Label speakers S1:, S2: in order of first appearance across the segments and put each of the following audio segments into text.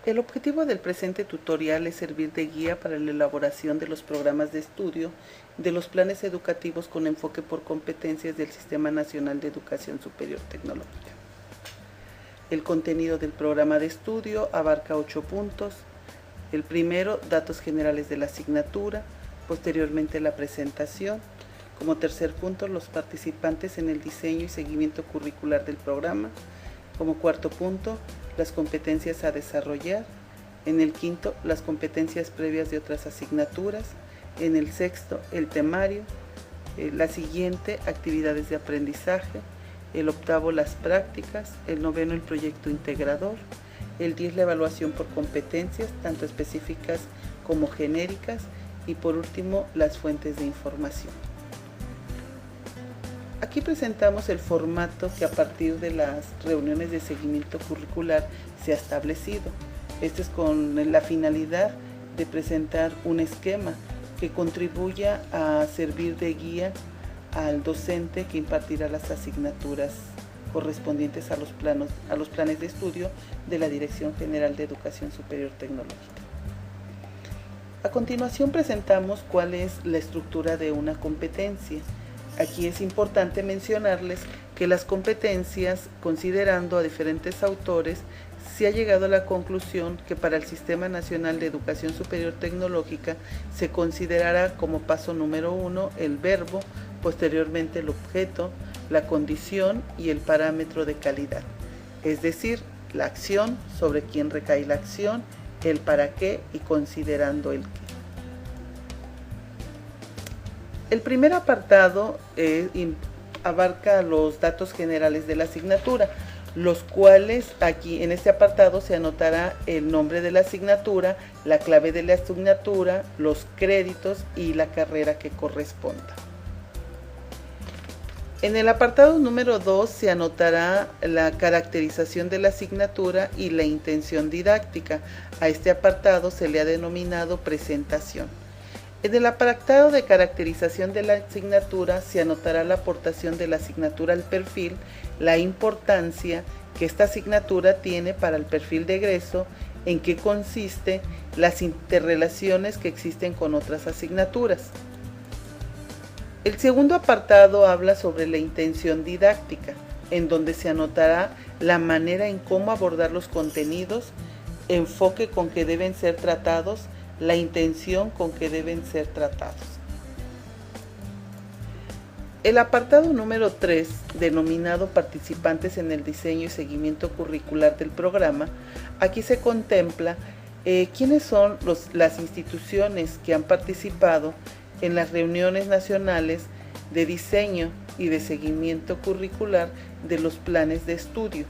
S1: El objetivo del presente tutorial es servir de guía para la elaboración de los programas de estudio de los planes educativos con enfoque por competencias del Sistema Nacional de Educación Superior Tecnológica. El contenido del programa de estudio abarca 8 puntos. El primero, datos generales de la asignatura, posteriormente la presentación. Como tercer punto, los participantes en el diseño y seguimiento curricular del programa. Como cuarto punto, las competencias a desarrollar. En el quinto, las competencias previas de otras asignaturas. En el sexto, el temario. La siguiente, actividades de aprendizaje. El octavo, las prácticas. El noveno, el proyecto integrador. El 10, la evaluación por competencias, tanto específicas como genéricas. Y por último, las fuentes de información. Aquí presentamos el formato que a partir de las reuniones de seguimiento curricular se ha establecido. Este es con la finalidad de presentar un esquema que contribuya a servir de guía al docente que impartirá las asignaturas correspondientes a los planes de estudio de la Dirección General de Educación Superior Tecnológica. A continuación presentamos cuál es la estructura de una competencia. Aquí es importante mencionarles que las competencias, considerando a diferentes autores, se ha llegado a la conclusión que para el Sistema Nacional de Educación Superior Tecnológica se considerará como paso número 1 el verbo, posteriormente el objeto, la condición y el parámetro de calidad, es decir, la acción, sobre quién recae la acción, el para qué y considerando el qué. El primer apartado abarca los datos generales de la asignatura, los cuales aquí en este apartado se anotará el nombre de la asignatura, la clave de la asignatura, los créditos y la carrera que corresponda. En el apartado número 2 se anotará la caracterización de la asignatura y la intención didáctica. A este apartado se le ha denominado presentación. En el apartado de caracterización de la asignatura se anotará la aportación de la asignatura al perfil, la importancia que esta asignatura tiene para el perfil de egreso, en qué consiste, las interrelaciones que existen con otras asignaturas. El segundo apartado habla sobre la intención didáctica, en donde se anotará la manera en cómo abordar los contenidos, enfoque con que deben ser tratados, la intención con que deben ser tratados. El apartado número 3, denominado participantes en el diseño y seguimiento curricular del programa, aquí se contempla quiénes son las instituciones que han participado en las reuniones nacionales de diseño y de seguimiento curricular de los planes de estudio.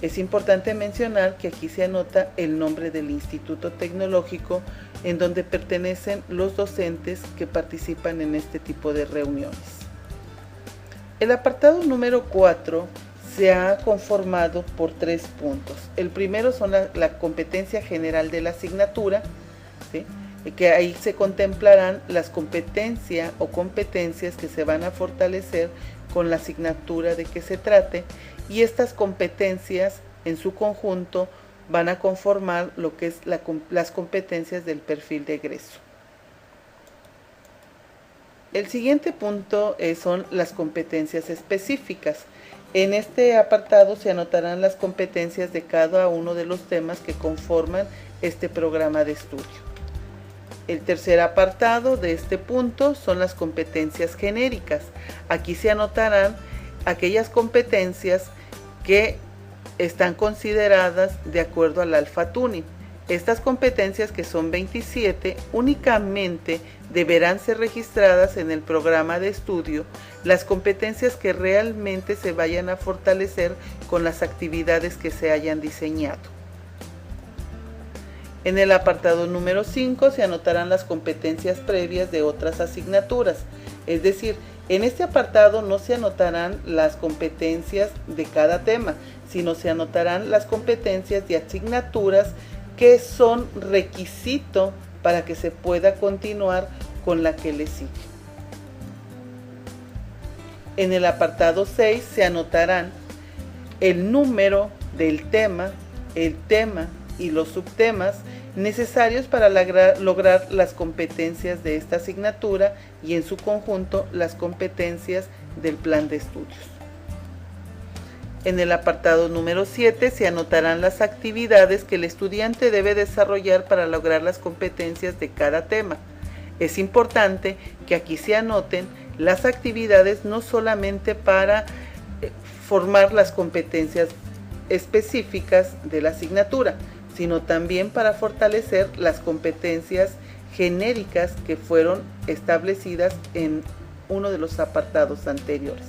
S1: Es importante mencionar que aquí se anota el nombre del Instituto Tecnológico en donde pertenecen los docentes que participan en este tipo de reuniones. El apartado número 4 se ha conformado por 3 puntos. El primero son la competencia general de la asignatura, ¿sí?, que ahí se contemplarán las competencias o competencias que se van a fortalecer con la asignatura de que se trate, y estas competencias en su conjunto van a conformar lo que es las competencias del perfil de egreso. El siguiente punto son las competencias específicas. En este apartado se anotarán las competencias de cada uno de los temas que conforman este programa de estudio. El tercer apartado de este punto son las competencias genéricas. Aquí se anotarán aquellas competencias que están consideradas de acuerdo al Alpha Tuning. Estas competencias, que son 27, únicamente deberán ser registradas en el programa de estudio las competencias que realmente se vayan a fortalecer con las actividades que se hayan diseñado. En el apartado número 5 se anotarán las competencias previas de otras asignaturas, es decir, en este apartado no se anotarán las competencias de cada tema, sino se anotarán las competencias de asignaturas que son requisito para que se pueda continuar con la que le sigue. En el apartado 6 se anotarán el número del tema, y los subtemas necesarios para lograr las competencias de esta asignatura y en su conjunto las competencias del plan de estudios. En el apartado número 7 se anotarán las actividades que el estudiante debe desarrollar para lograr las competencias de cada tema. Es importante que aquí se anoten las actividades no solamente para formar las competencias específicas de la asignatura, sino también para fortalecer las competencias genéricas que fueron establecidas en uno de los apartados anteriores.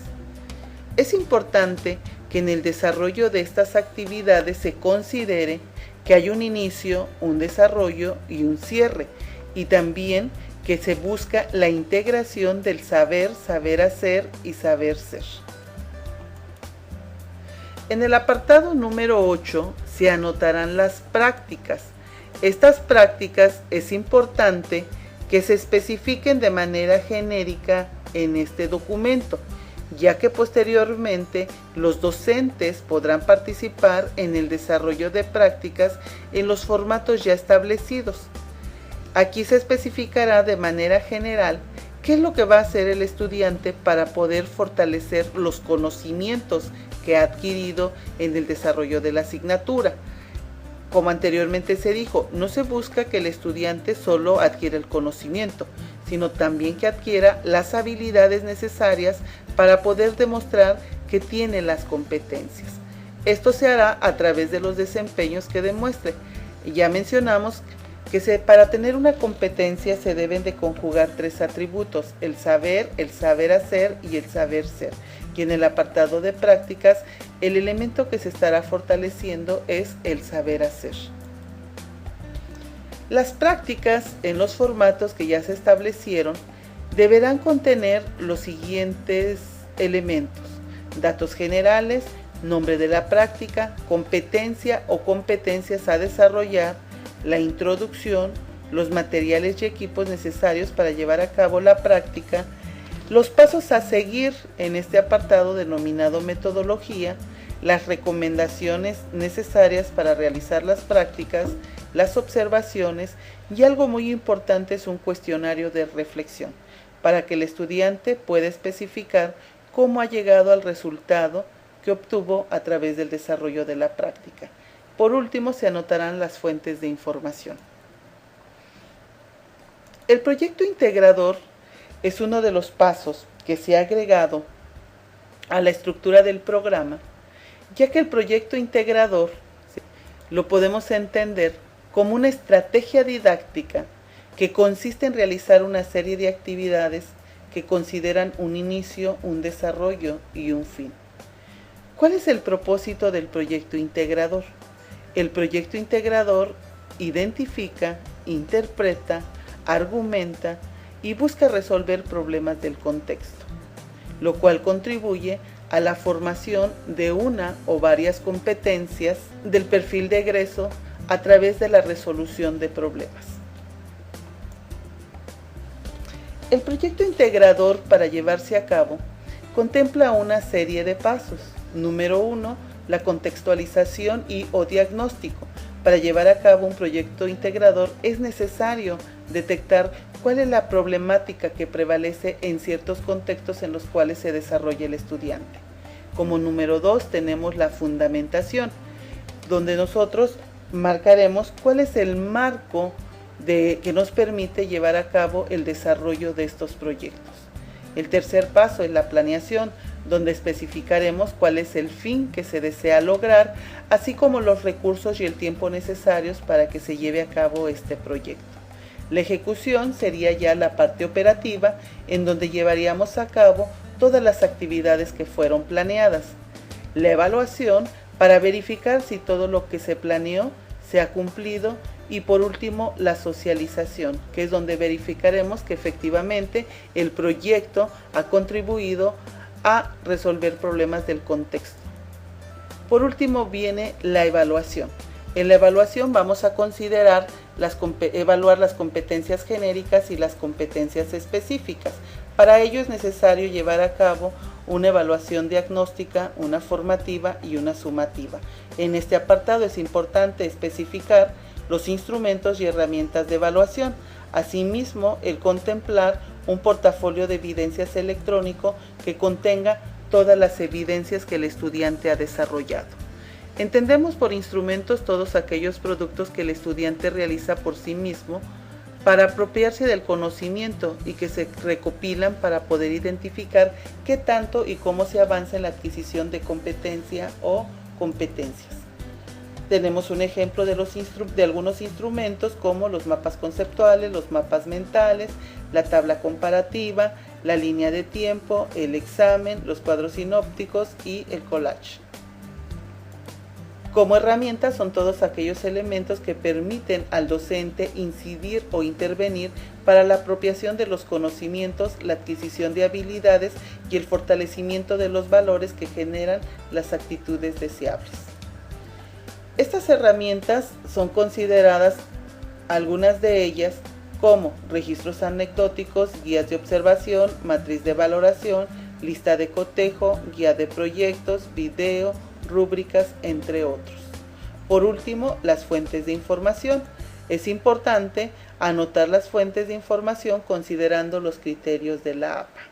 S1: Es importante que en el desarrollo de estas actividades se considere que hay un inicio, un desarrollo y un cierre, y también que se busca la integración del saber, saber hacer y saber ser. En el apartado número 8 se anotarán las prácticas. Estas prácticas es importante que se especifiquen de manera genérica en este documento, ya que posteriormente los docentes podrán participar en el desarrollo de prácticas en los formatos ya establecidos. Aquí se especificará de manera general qué es lo que va a hacer el estudiante para poder fortalecer los conocimientos que ha adquirido en el desarrollo de la asignatura. Como anteriormente se dijo, no se busca que el estudiante solo adquiera el conocimiento, sino también que adquiera las habilidades necesarias para poder demostrar que tiene las competencias. Esto se hará a través de los desempeños que demuestre. Ya mencionamos que para tener una competencia se deben de conjugar 3 atributos: el saber hacer y el saber ser. Y en el apartado de prácticas, el elemento que se estará fortaleciendo es el saber hacer. Las prácticas en los formatos que ya se establecieron deberán contener los siguientes elementos: datos generales, nombre de la práctica, competencia o competencias a desarrollar, la introducción, los materiales y equipos necesarios para llevar a cabo la práctica, los pasos a seguir en este apartado denominado metodología, las recomendaciones necesarias para realizar las prácticas, las observaciones y algo muy importante es un cuestionario de reflexión para que el estudiante pueda especificar cómo ha llegado al resultado que obtuvo a través del desarrollo de la práctica. Por último, se anotarán las fuentes de información. El proyecto integrador es uno de los pasos que se ha agregado a la estructura del programa, ya que el proyecto integrador lo podemos entender como una estrategia didáctica que consiste en realizar una serie de actividades que consideran un inicio, un desarrollo y un fin. ¿Cuál es el propósito del proyecto integrador? El proyecto integrador identifica, interpreta, argumenta y busca resolver problemas del contexto, lo cual contribuye a la formación de una o varias competencias del perfil de egreso a través de la resolución de problemas. El proyecto integrador, para llevarse a cabo, contempla una serie de pasos. Número 1, la contextualización y o diagnóstico. Para llevar a cabo un proyecto integrador es necesario detectar cuál es la problemática que prevalece en ciertos contextos en los cuales se desarrolla el estudiante. Como número 2 tenemos la fundamentación, donde nosotros marcaremos cuál es el marco que nos permite llevar a cabo el desarrollo de estos proyectos. El tercer paso es la planeación, donde especificaremos cuál es el fin que se desea lograr, así como los recursos y el tiempo necesarios para que se lleve a cabo este proyecto. La ejecución sería ya la parte operativa, en donde llevaríamos a cabo todas las actividades que fueron planeadas. La evaluación, para verificar si todo lo que se planeó se ha cumplido, y por último la socialización, que es donde verificaremos que efectivamente el proyecto ha contribuido a resolver problemas del contexto. Por último viene la evaluación. En la evaluación vamos a considerar evaluar las competencias genéricas y las competencias específicas. Para ello es necesario llevar a cabo una evaluación diagnóstica, una formativa y una sumativa. En este apartado es importante especificar los instrumentos y herramientas de evaluación. Asimismo, el contemplar un portafolio de evidencias electrónico que contenga todas las evidencias que el estudiante ha desarrollado. Entendemos por instrumentos todos aquellos productos que el estudiante realiza por sí mismo para apropiarse del conocimiento y que se recopilan para poder identificar qué tanto y cómo se avanza en la adquisición de competencia o competencias. Tenemos un ejemplo de algunos instrumentos como los mapas conceptuales, los mapas mentales, la tabla comparativa, la línea de tiempo, el examen, los cuadros sinópticos y el collage. Como herramientas son todos aquellos elementos que permiten al docente incidir o intervenir para la apropiación de los conocimientos, la adquisición de habilidades y el fortalecimiento de los valores que generan las actitudes deseables. Estas herramientas son consideradas, algunas de ellas, como registros anecdóticos, guías de observación, matriz de valoración, lista de cotejo, guía de proyectos, video, rúbricas, entre otros. Por último, las fuentes de información. Es importante anotar las fuentes de información considerando los criterios de la APA.